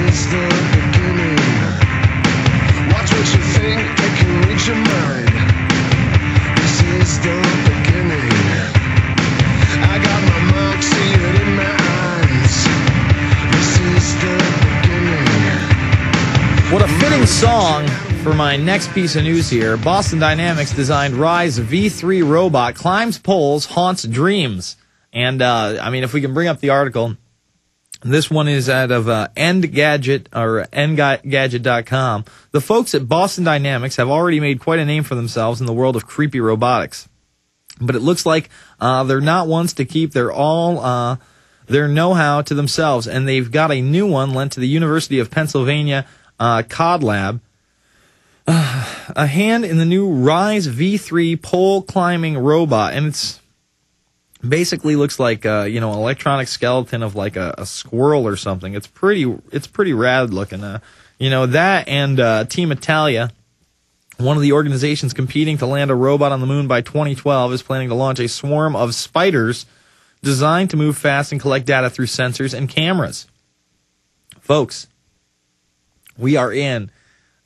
is the beginning. Watch what you think, it can reach your mind. This is the beginning. I got my mark, see it in my eyes. This is the beginning. What a fitting song for my next piece of news here. Boston Dynamics designed Rise V3 robot climbs poles, haunts dreams. And, I mean, if we can bring up the article, this one is out of Engadget.com. The folks at Boston Dynamics have already made quite a name for themselves in the world of creepy robotics. But it looks like they're not ones to keep their know-how to themselves, and they've got a new one lent to the University of Pennsylvania COD Lab. A hand in the new Rise V3 pole climbing robot, and it's basically looks like an electronic skeleton of like a squirrel or something. It's pretty rad looking. That and Team Italia, one of the organizations competing to land a robot on the moon by 2012, is planning to launch a swarm of spiders designed to move fast and collect data through sensors and cameras. Folks, we are in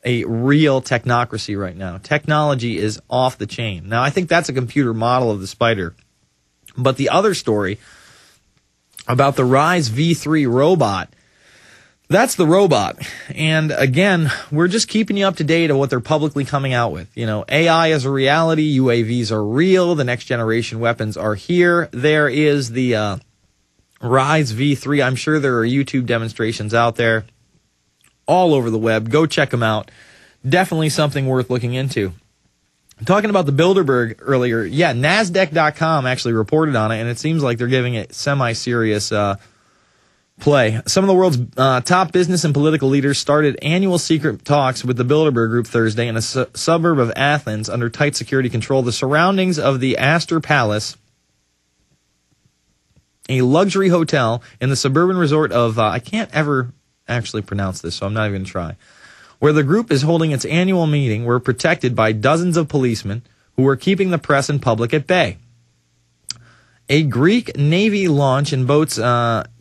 a real technocracy right now. Technology is off the chain. Now, I think that's a computer model of the spider. But the other story about the Rise V3 robot, that's the robot. And again, we're just keeping you up to date on what they're publicly coming out with. AI is a reality. UAVs are real. The next generation weapons are here. There is the Rise V3. I'm sure there are YouTube demonstrations out there all over the web. Go check them out. Definitely something worth looking into. Talking about the Bilderberg earlier, yeah, NASDAQ.com actually reported on it, and it seems like they're giving it semi-serious play. Some of the world's top business and political leaders started annual secret talks with the Bilderberg Group Thursday in a suburb of Athens under tight security control. The surroundings of the Astor Palace, a luxury hotel in the suburban resort of, I can't ever actually pronounce this, so I'm not even going to try, where the group is holding its annual meeting, were protected by dozens of policemen who were keeping the press and public at bay. A Greek Navy launch in boats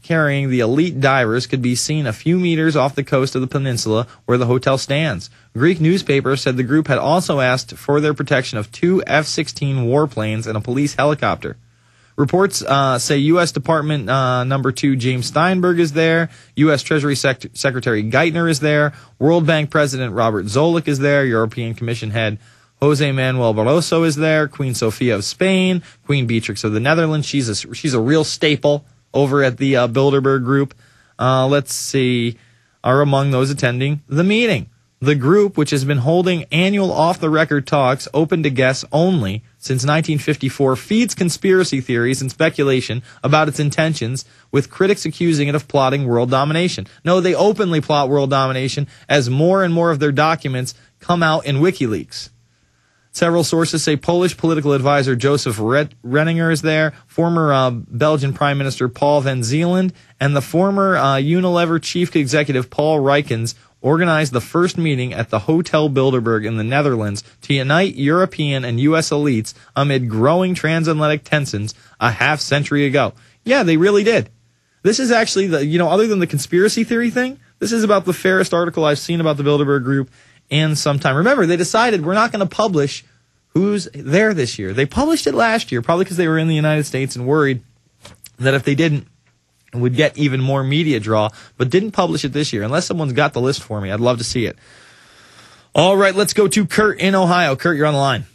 carrying the elite divers could be seen a few meters off the coast of the peninsula where the hotel stands. Greek newspapers said the group had also asked for their protection of 2 F-16 warplanes and a police helicopter. Reports say U.S. Department number 2 James Steinberg is there. U.S. Treasury Secretary Geithner is there. World Bank President Robert Zoellick is there. European Commission head Jose Manuel Barroso is there. Queen Sofia of Spain. Queen Beatrix of the Netherlands. She's a real staple over at the Bilderberg Group. Let's see, are among those attending the meeting. The group, which has been holding annual off-the-record talks open to guests only since 1954, feeds conspiracy theories and speculation about its intentions, with critics accusing it of plotting world domination. No, they openly plot world domination as more and more of their documents come out in WikiLeaks. Several sources say Polish political advisor Joseph Renninger is there, former Belgian Prime Minister Paul van Zeeland, and the former Unilever chief executive Paul Rykens organized the first meeting at the Hotel Bilderberg in the Netherlands to unite European and U.S. elites amid growing transatlantic tensions a half-century ago. Yeah, they really did. This is actually, other than the conspiracy theory thing, this is about the fairest article I've seen about the Bilderberg Group in some time. Remember, they decided we're not going to publish who's there this year. They published it last year, probably because they were in the United States and worried that if they didn't, would get even more media draw, but didn't publish it this year. Unless someone's got the list for me, I'd love to see it. All right, let's go to Kurt in Ohio. Kurt, you're on the line.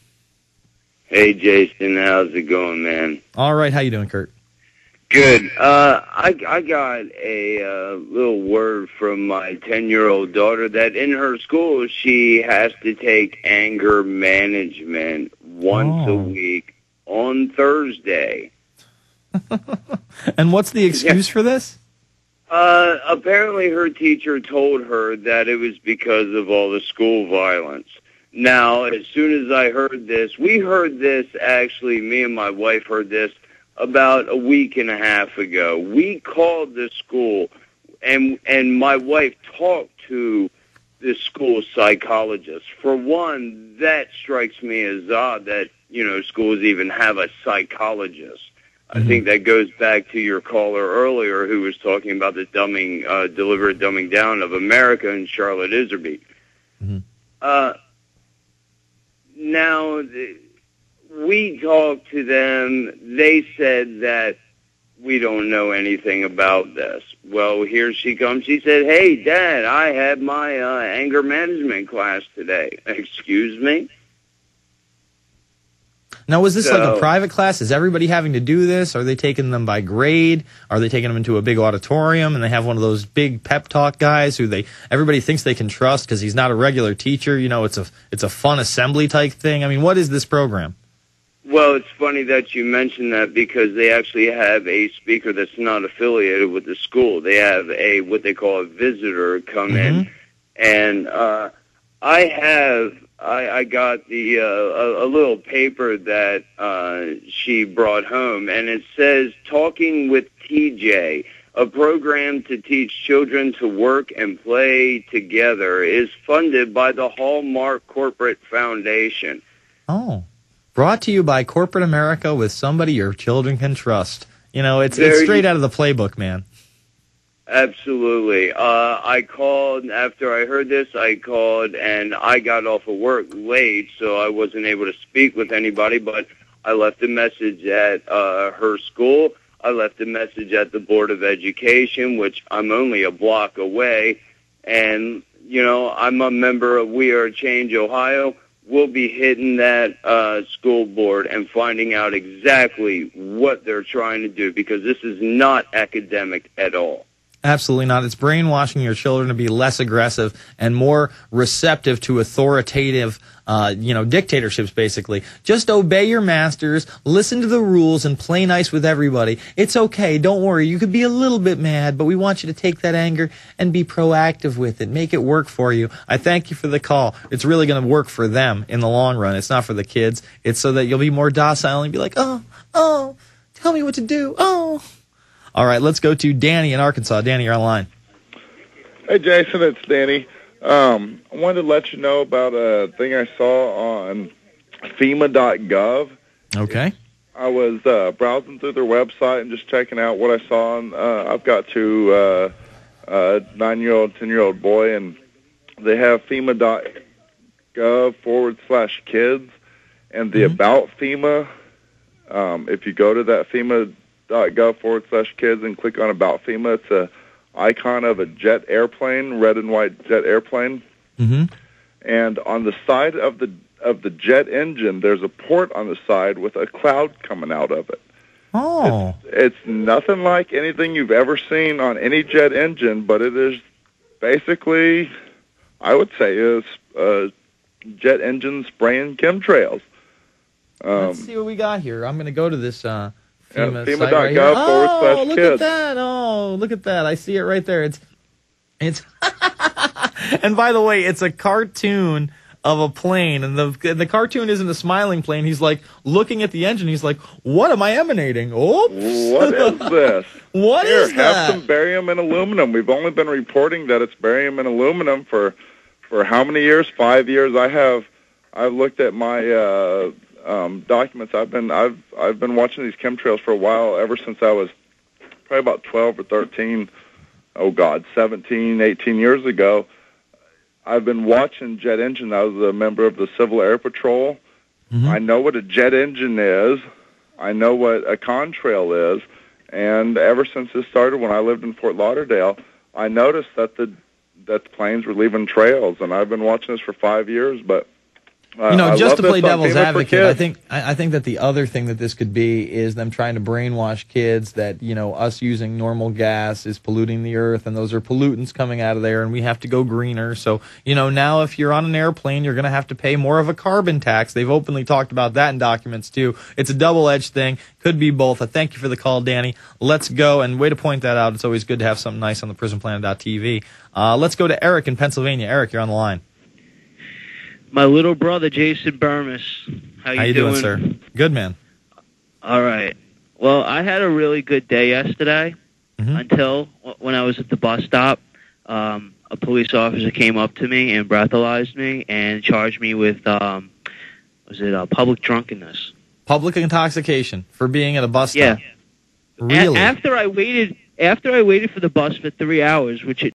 Hey, Jason, how's it going, man? All right, how you doing, Kurt? Good. I got a little word from my 10-year-old daughter that in her school she has to take anger management once a week on Thursday. And what's the excuse for this? Apparently her teacher told her that it was because of all the school violence. Now, as soon as I heard this, we heard this, actually, me and my wife heard this about a week and a half ago. We called the school, and my wife talked to the school psychologist. For one, that strikes me as odd that, schools even have a psychologist. I think that goes back to your caller earlier who was talking about the deliberate dumbing down of America and Charlotte Iserby. Now, we talked to them. They said that we don't know anything about this. Well, here she comes. She said, hey, Dad, I had my anger management class today. Excuse me? Now, was this like a private class? Is everybody having to do this? Are they taking them by grade? Are they taking them into a big auditorium and they have one of those big pep talk guys who everybody thinks they can trust because he's not a regular teacher? You know, it's a fun assembly type thing. I mean, what is this program? Well, it's funny that you mentioned that because they actually have a speaker that's not affiliated with the school. They have what they call a visitor come in, and I got a little paper that she brought home, and it says Talking with TJ, a program to teach children to work and play together, is funded by the Hallmark Corporate Foundation. Oh. Brought to you by corporate America with somebody your children can trust. You know, it's straight out of the playbook, man. Absolutely. I called after I heard this. I called and I got off of work late, so I wasn't able to speak with anybody. But I left a message at her school. I left a message at the Board of Education, which I'm only a block away. And you know, I'm a member of We Are Change Ohio. We'll be hitting that school board and finding out exactly what they're trying to do because this is not academic at all. Absolutely not. It's brainwashing your children to be less aggressive and more receptive to authoritative, dictatorships, basically. Just obey your masters, listen to the rules, and play nice with everybody. It's okay. Don't worry. You could be a little bit mad, but we want you to take that anger and be proactive with it. Make it work for you. I thank you for the call. It's really going to work for them in the long run. It's not for the kids. It's so that you'll be more docile and be like, oh, tell me what to do. Oh. All right, let's go to Danny in Arkansas. Danny, you're on the line. Hey, Jason, it's Danny. I wanted to let you know about a thing I saw on FEMA.gov. Okay. I was browsing through their website and just checking out what I saw. And, I've got two 9-year-old, 10-year-old boy, and they have FEMA.gov/kids. And the About FEMA, if you go to that FEMA.gov/kids and click on About FEMA, it's a icon of a jet airplane, red and white jet airplane. And on the side of the jet engine, there's a port on the side with a cloud coming out of it. Oh. It's nothing like anything you've ever seen on any jet engine, but it is basically, I would say, is a jet engine spraying chemtrails. Let's see what we got here. I'm going to go to this FEMA.gov /kids. Look at that. Oh, look at that. I see it right there. It's and by the way, it's a cartoon of a plane, and the cartoon isn't a smiling plane. He's like looking at the engine. He's like, what am I emanating? Oops. What is this? What Here, is that? have some barium and aluminum. We've only been reporting that it's barium and aluminum for how many years? 5 years. I've looked at my documents. I've been watching these chemtrails for a while, ever since I was probably about 12 or 13. 17, 18 years ago. I've been watching jet engine. I was a member of the Civil Air Patrol. I know what a jet engine is. I know what a contrail is. And ever since this started, when I lived in Fort Lauderdale, I noticed that the planes were leaving trails. And I've been watching this for 5 years, but just to play devil's advocate, I think that the other thing that this could be is them trying to brainwash kids that, us using normal gas is polluting the earth, and those are pollutants coming out of there, and we have to go greener. So, now if you're on an airplane, you're going to have to pay more of a carbon tax. They've openly talked about that in documents, too. It's a double-edged thing. Could be both. I thank you for the call, Danny. Let's go, and way to point that out. It's always good to have something nice on the PrisonPlanet.tv. Let's go to Eric in Pennsylvania. Eric, you're on the line. My little brother, Jason Bermas. How you doing, sir? Good, man. All right. Well, I had a really good day yesterday until when I was at the bus stop. A police officer came up to me and breathalyzed me and charged me with, public drunkenness. Public intoxication for being at a bus stop. Really? After I waited for the bus for 3 hours, which it